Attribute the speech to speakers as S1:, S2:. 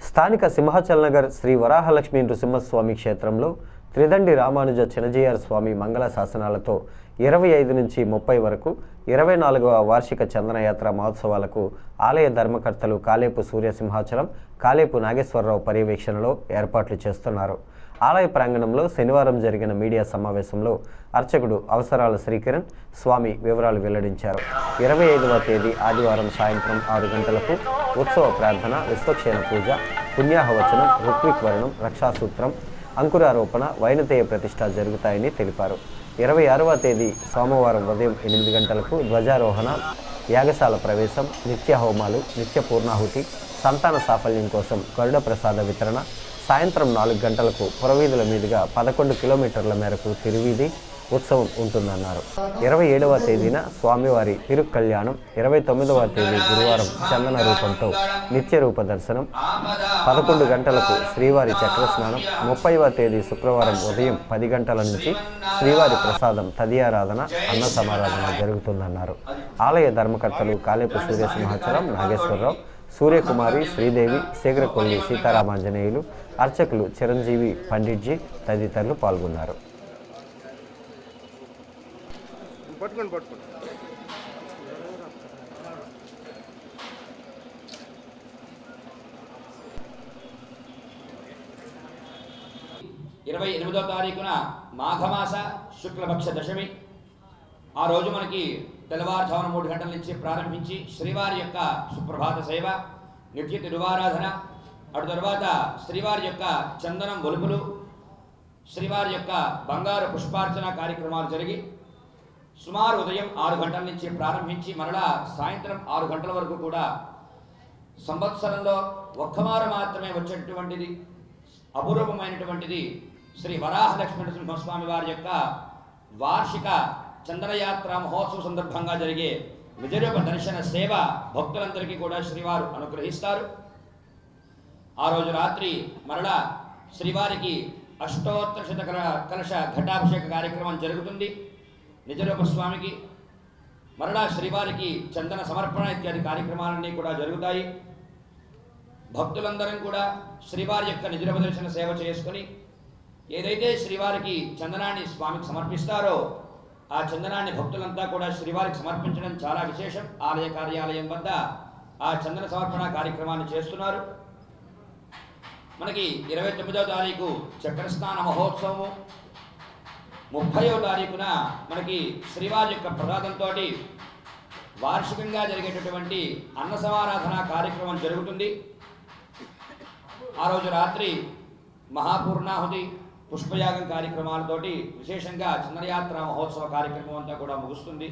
S1: స్థానిక సింహాచల్ నగర్ శ్రీ వరాహలక్ష్మీ నృసింహస్వామి క్షేత్రంలో త్రిదండి రామానుజ చినజీయర్ స్వామి మంగళ శాసనాలతో 25 నుంచి 30 వరకు 24వ వార్షిక చందనయాత్ర మహోత్సవాలకు ఆలయ ధర్మకర్తలు కాలేపు సూర్యసింహాచలం, కాలేపు నాగేశ్వరరావు పర్యవేక్షణలో ఏర్పాట్లు చేస్తున్నారు. ఆలయ ప్రాంగణంలో శనివారం జరిగిన మీడియా సమావేశంలో అర్చకుడు అవసరాల శ్రీకిరణ్ స్వామి వివరాలు వెల్లడించారు. 25వ తేదీ ఆదివారం సాయంత్రం 6 గంటలకు ఉత్సవ ప్రార్థన, విశ్వక్షేణ పూజ, పుణ్యాహవచనం, ఋత్విక్ వరణం, రక్షాసూత్రం, అంకురారోపణ, వైనతేయ ప్రతిష్ఠ జరుగుతాయని తెలిపారు. 26వ తేదీ సోమవారం ఉదయం 8 గంటలకు ధ్వజారోహణ, యాగశాల ప్రవేశం, నిత్య హోమాలు, నిత్య పూర్ణాహుతి, సంతాన సాఫల్యం కోసం గరుడ ప్రసాద వితరణ, సాయంత్రం 4 గంటలకు పురవీధుల మీదుగా 11 కిలోమీటర్ల మేరకు తిరువీధి ఉత్సవం ఉంటుందన్నారు. 27వ తేదీన స్వామివారి తిరుకళ్యాణం, 29వ తేదీ గురువారం చందన రూపంతో నిత్య రూప దర్శనం, 11 గంటలకు శ్రీవారి చక్రస్నానం, 30వ తేదీ శుక్రవారం ఉదయం 10 గంటల నుంచి శ్రీవారి ప్రసాదం తదియారాధన, అన్న సమారాధన జరుగుతుందన్నారు. ఆలయ ధర్మకర్తలు కాలేపు సూర్యసింహాచలం, నాగేశ్వరరావు, సూర్యకుమారి, శ్రీదేవి, శీఘ్రకొల్లి సీతారామాంజనేయులు, అర్చకులు చిరంజీవి, పండిట్జీ తదితరులు పాల్గొన్నారు.
S2: పట్టుకోండి పట్టుకోండి.
S3: ఇరవై 28వ తారీఖున మాఘమాస శుక్లపక్ష దశమి. ఆ రోజు మనకి తెల్లవారుజామున 3 గంటల నుంచి ప్రారంభించి శ్రీవారి యొక్క సుప్రభాత సేవ, నిత్య తిరువారాధన, అటు తర్వాత శ్రీవారి యొక్క చందనం ఒలుపులు, శ్రీవారి యొక్క బంగారు పుష్పార్చన కార్యక్రమాలు జరిగి సుమారు ఉదయం 6 గంటల నుంచి ప్రారంభించి మరలా సాయంత్రం 6 గంటల వరకు కూడా సంవత్సరంలో ఒక్కమారు మాత్రమే వచ్చేటువంటిది అపూర్వమైనటువంటిది శ్రీ వరాహలక్ష్మీ నృసింహస్వామి వారి యొక్క వార్షిక చందనయాత్ర మహోత్సవ సందర్భంగా జరిగే నిజరూప దర్శన సేవ భక్తులందరికీ కూడా శ్రీవారు అనుగ్రహిస్తారు. ఆ రోజు రాత్రి మరలా శ్రీవారికి అష్టోత్తర శత కలశ ఘటాభిషేక కార్యక్రమం జరుగుతుంది. నిజరూప స్వామికి మరలా శ్రీవారికి చందన సమర్పణ ఇత్యాది కార్యక్రమాలన్నీ కూడా జరుగుతాయి. భక్తులందరం కూడా శ్రీవారి యొక్క నిజరూప దర్శన సేవ చేసుకుని ఏదైతే శ్రీవారికి చందనాన్ని స్వామికి సమర్పిస్తారో ఆ చందనాన్ని భక్తులంతా కూడా శ్రీవారికి సమర్పించడం చాలా విశేషం. ఆలయ కార్యాలయం వద్ద ఆ చందన సమర్పణ కార్యక్రమాన్ని చేస్తున్నారు. మనకి 29వ తారీఖు చక్రస్నాన మహోత్సవము, 30వ తారీఖున మనకి శ్రీవారి యొక్క ప్రసాదంతో వార్షికంగా జరిగేటటువంటి అన్న సమారాధన కార్యక్రమం జరుగుతుంది. ఆ రోజు రాత్రి మహాపూర్ణాహుతి, పుష్పయాగం కార్యక్రమాలతోటి విశేషంగా చందనయాత్ర మహోత్సవ కార్యక్రమం అంతా కూడా ముగుస్తుంది.